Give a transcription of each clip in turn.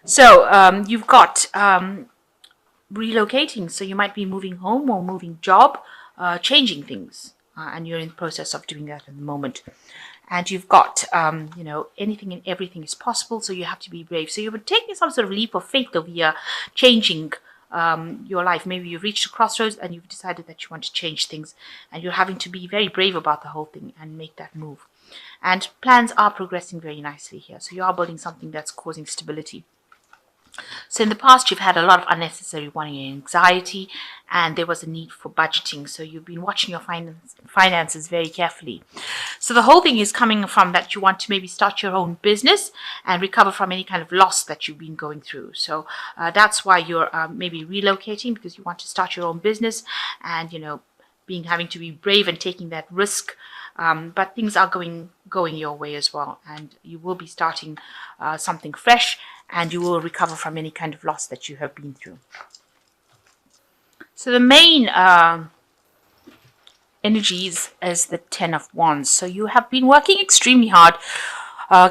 So you've got relocating. So you might be moving home or moving job, changing things. And you're in the process of doing that at the moment. And you've got, anything and everything is possible. So you have to be brave. So you're taking some sort of leap of faith over here, changing your life. Maybe you've reached a crossroads and you've decided that you want to change things. And you're having to be very brave about the whole thing and make that move. And plans are progressing very nicely here. So you are building something that's causing stability. So in the past, you've had a lot of unnecessary worry and anxiety, and there was a need for budgeting. So you've been watching your finances very carefully. So the whole thing is coming from that you want to maybe start your own business and recover from any kind of loss that you've been going through. So that's why you're maybe relocating, because you want to start your own business and, having to be brave and taking that risk. But things are going your way as well, and you will be starting something fresh, and you will recover from any kind of loss that you have been through. So the main energies is the Ten of Wands. So you have been working extremely hard,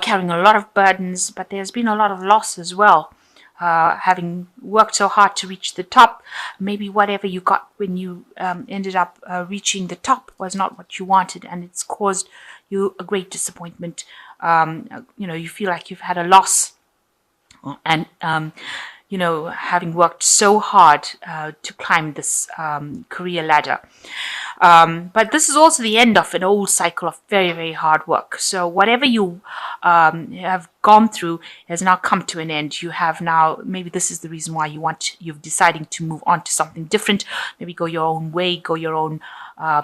carrying a lot of burdens, but there's been a lot of loss as well. Having worked so hard to reach the top, maybe whatever you got when you ended up reaching the top was not what you wanted, and it's caused you a great disappointment. You feel like you've had a loss, and having worked so hard to climb this career ladder. But this is also the end of an old cycle of very, very hard work. So whatever you have gone through has now come to an end. You have now, maybe this is the reason why you're deciding to move on to something different, maybe go your own way, go your own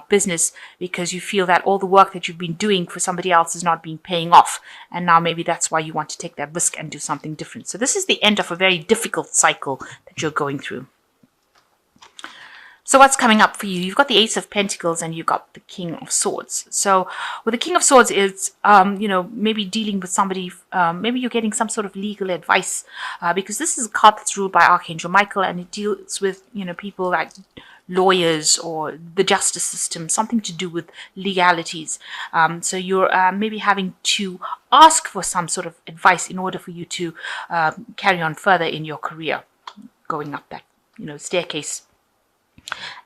business, because you feel that all the work that you've been doing for somebody else is not being paying off. And now maybe that's why you want to take that risk and do something different. So this is the end of a very difficult cycle that you're going through. So what's coming up for you? You've got the Ace of Pentacles and you've got the King of Swords. So with the King of Swords, it's, maybe dealing with somebody, maybe you're getting some sort of legal advice, because this is a card that's ruled by Archangel Michael, and it deals with, people like lawyers or the justice system, something to do with legalities. So you're maybe having to ask for some sort of advice in order for you to carry on further in your career, going up that, staircase.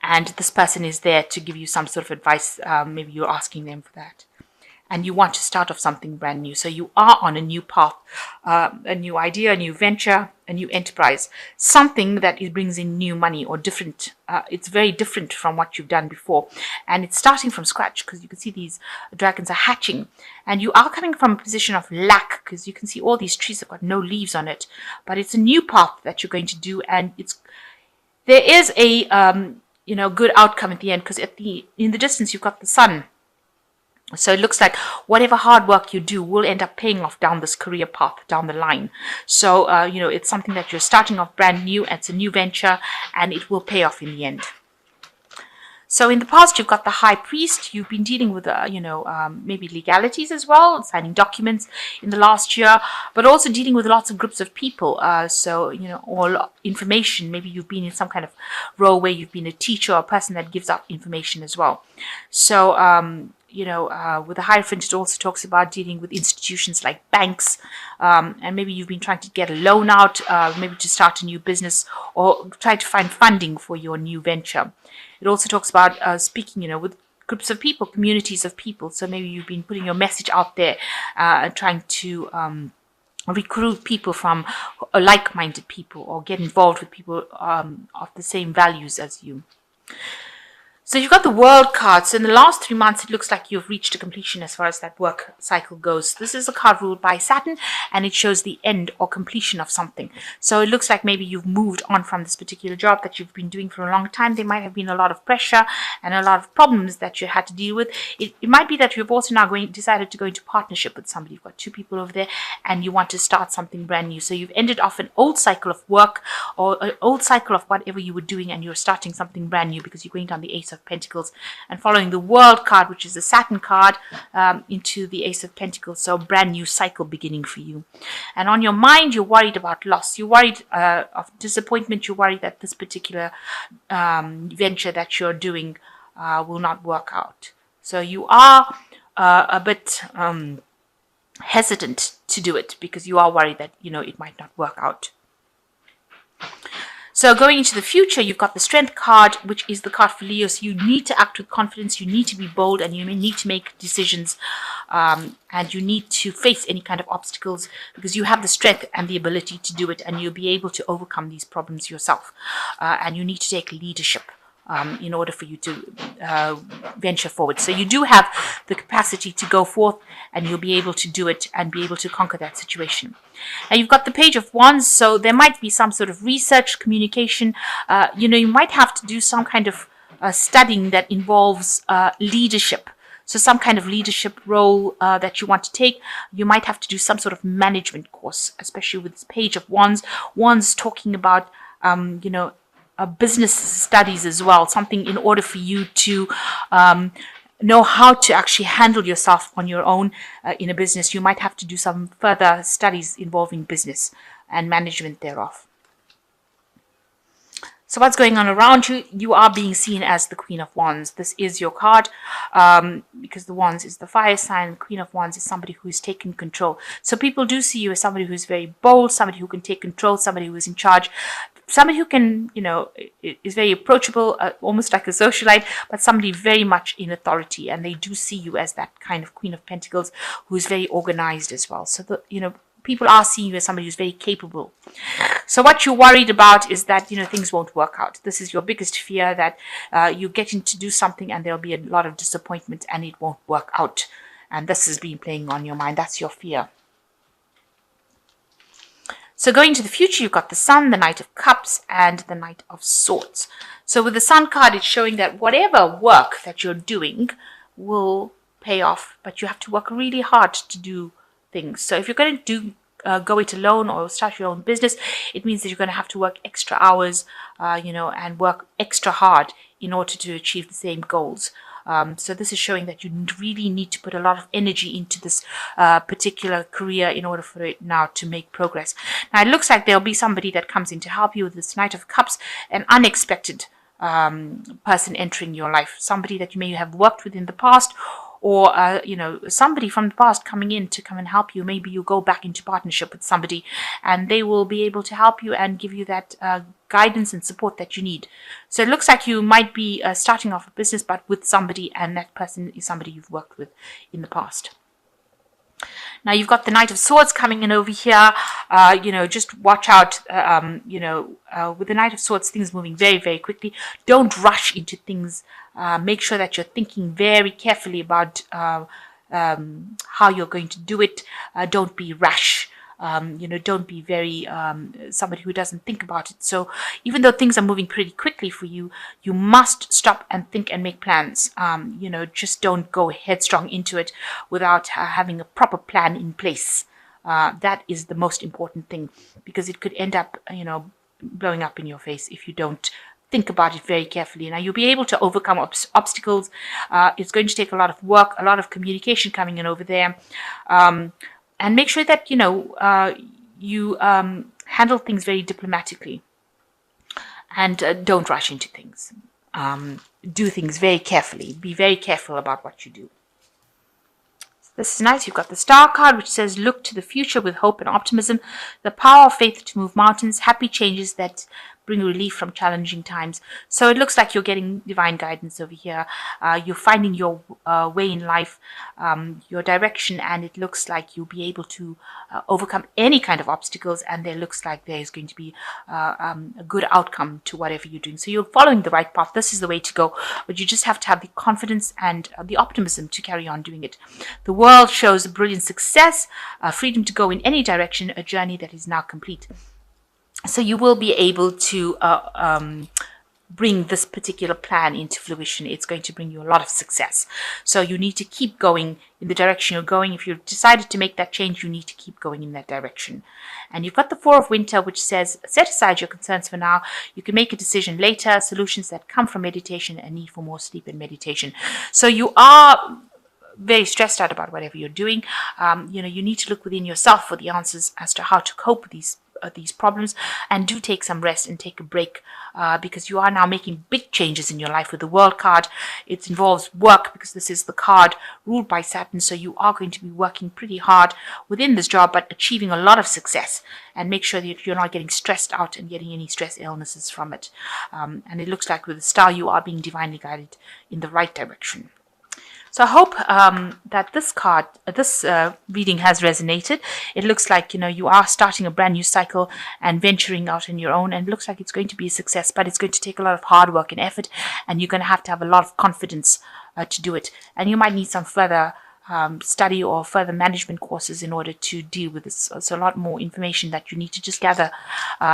And this person is there to give you some sort of advice. Maybe you're asking them for that. And you want to start off something brand new. So you are on a new path, a new idea, a new venture, a new enterprise. Something that brings in new money or different. It's very different from what you've done before. And it's starting from scratch, because you can see these dragons are hatching. And you are coming from a position of lack, because you can see all these trees have got no leaves on it. But it's a new path that you're going to do, and there is a good outcome at the end, because in the distance you've got the sun. So it looks like whatever hard work you do will end up paying off down this career path down the line. So it's something that you're starting off brand new. It's a new venture, and it will pay off in the end. So in the past, you've got the High Priest. You've been dealing with, maybe legalities as well, signing documents in the last year, but also dealing with lots of groups of people. All information. Maybe you've been in some kind of role where you've been a teacher or a person that gives out information as well. So, with the Hierophant, it also talks about dealing with institutions like banks, and maybe you've been trying to get a loan out, maybe to start a new business or try to find funding for your new venture. It also talks about speaking, with groups of people, communities of people. So maybe you've been putting your message out there, trying to recruit people from like-minded people, or get involved with people of the same values as you. So you've got the World card. So in the last 3 months, it looks like you've reached a completion as far as that work cycle goes. This is a card ruled by Saturn, and it shows the end or completion of something. So it looks like maybe you've moved on from this particular job that you've been doing for a long time. There might have been a lot of pressure and a lot of problems that you had to deal with. It might be that you've also now decided to go into partnership with somebody. You've got 2 people over there, and you want to start something brand new. So you've ended off an old cycle of work, or an old cycle of whatever you were doing, and you're starting something brand new, because you're going down the Ace of Pentacles and following the World card, which is the Saturn card, into the Ace of Pentacles. So brand new cycle beginning for you. And on your mind, you're worried about loss. You're worried of disappointment. You're worried that this particular venture that you're doing will not work out. So you are a bit hesitant to do it because you are worried that, it might not work out. So going into the future, you've got the Strength card, which is the card for Leo. So you need to act with confidence, you need to be bold, and you need to make decisions, and you need to face any kind of obstacles because you have the strength and the ability to do it, and you'll be able to overcome these problems yourself. And you need to take leadership in order for you to venture forward. So you do have the capacity to go forth, and you'll be able to do it and be able to conquer that situation. Now you've got the Page of Wands, so there might be some sort of research, communication. You might have to do some kind of studying that involves leadership. So some kind of leadership role that you want to take. You might have to do some sort of management course, especially with this Page of Wands. Wands talking about, business studies as well, something in order for you to know how to actually handle yourself on your own in a business. You might have to do some further studies involving business and management thereof. So what's going on around you? You are being seen as the Queen of Wands. This is your card because the Wands is the fire sign. Queen of Wands is somebody who is taking control. So people do see you as somebody who is very bold, somebody who can take control, somebody who is in charge, somebody who can, is very approachable, almost like a socialite, but somebody very much in authority. And they do see you as that kind of Queen of Pentacles who is very organized as well. So, people are seeing you as somebody who's very capable. So what you're worried about is that, things won't work out. This is your biggest fear, that you're getting to do something and there'll be a lot of disappointment and it won't work out. And this has been playing on your mind. That's your fear. So going to the future, you've got the Sun, the Knight of Cups, and the Knight of Swords. So with the Sun card, it's showing that whatever work that you're doing will pay off, but you have to work really hard to do things. So if you're going to go it alone or start your own business, it means that you're going to have to work extra hours, and work extra hard in order to achieve the same goals. So this is showing that you really need to put a lot of energy into this particular career in order for it now to make progress. Now it looks like there'll be somebody that comes in to help you with this Knight of Cups, an unexpected person entering your life, somebody that you may have worked with in the past, or somebody from the past coming in to come and help you. Maybe you go back into partnership with somebody and they will be able to help you and give you that guidance and support that you need. So it looks like you might be starting off a business, but with somebody, and that person is somebody you've worked with in the past. Now you've got the Knight of Swords coming in over here. Just watch out, with the Knight of Swords, things moving very, very quickly. Don't rush into things. Make sure that you're thinking very carefully about how you're going to do it. Don't be rash. Don't be very somebody who doesn't think about it. So even though things are moving pretty quickly for you, you must stop and think and make plans. Just don't go headstrong into it without having a proper plan in place. That is the most important thing, because it could end up, blowing up in your face if you don't think about it very carefully. Now you'll be able to overcome obstacles. It's going to take a lot of work, a lot of communication coming in over there. And make sure that, you handle things very diplomatically. And don't rush into things. Do things very carefully. Be very careful about what you do. This is nice. You've got the Star card, which says, look to the future with hope and optimism. The power of faith to move mountains. Happy changes that bring relief from challenging times. So it looks like you're getting divine guidance over here. You're finding your way in life, your direction, and it looks like you'll be able to overcome any kind of obstacles, and there looks like there is going to be a good outcome to whatever you're doing. So you're following the right path. This is the way to go, but you just have to have the confidence and the optimism to carry on doing it. The world shows brilliant success, freedom to go in any direction, a journey that is now complete. So you will be able to bring this particular plan into fruition. It's going to bring you a lot of success. So you need to keep going in the direction you're going. If you've decided to make that change, you need to keep going in that direction. And you've got the Four of Winter, which says, set aside your concerns for now. You can make a decision later. Solutions that come from meditation and need for more sleep and meditation. So you are very stressed out about whatever you're doing. You need to look within yourself for the answers as to how to cope with these these problems, and do take some rest and take a break, because you are now making big changes in your life with the World card. It involves work because this is the card ruled by Saturn, so you are going to be working pretty hard within this job, but achieving a lot of success. And make sure that you're not getting stressed out and getting any stress illnesses from it. And it looks like with the star, you are being divinely guided in the right direction. So I hope that this reading has resonated. It looks like, you are starting a brand new cycle and venturing out on your own, and it looks like it's going to be a success, but it's going to take a lot of hard work and effort, and you're going to have a lot of confidence to do it. And you might need some further study or further management courses in order to deal with this. So a lot more information that you need to just gather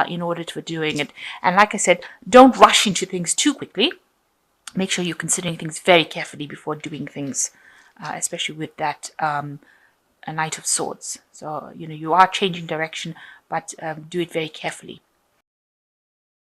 in order to doing it. And like I said, don't rush into things too quickly. Make sure you're considering things very carefully before doing things, especially with that a Knight of Swords. So, you are changing direction, but do it very carefully.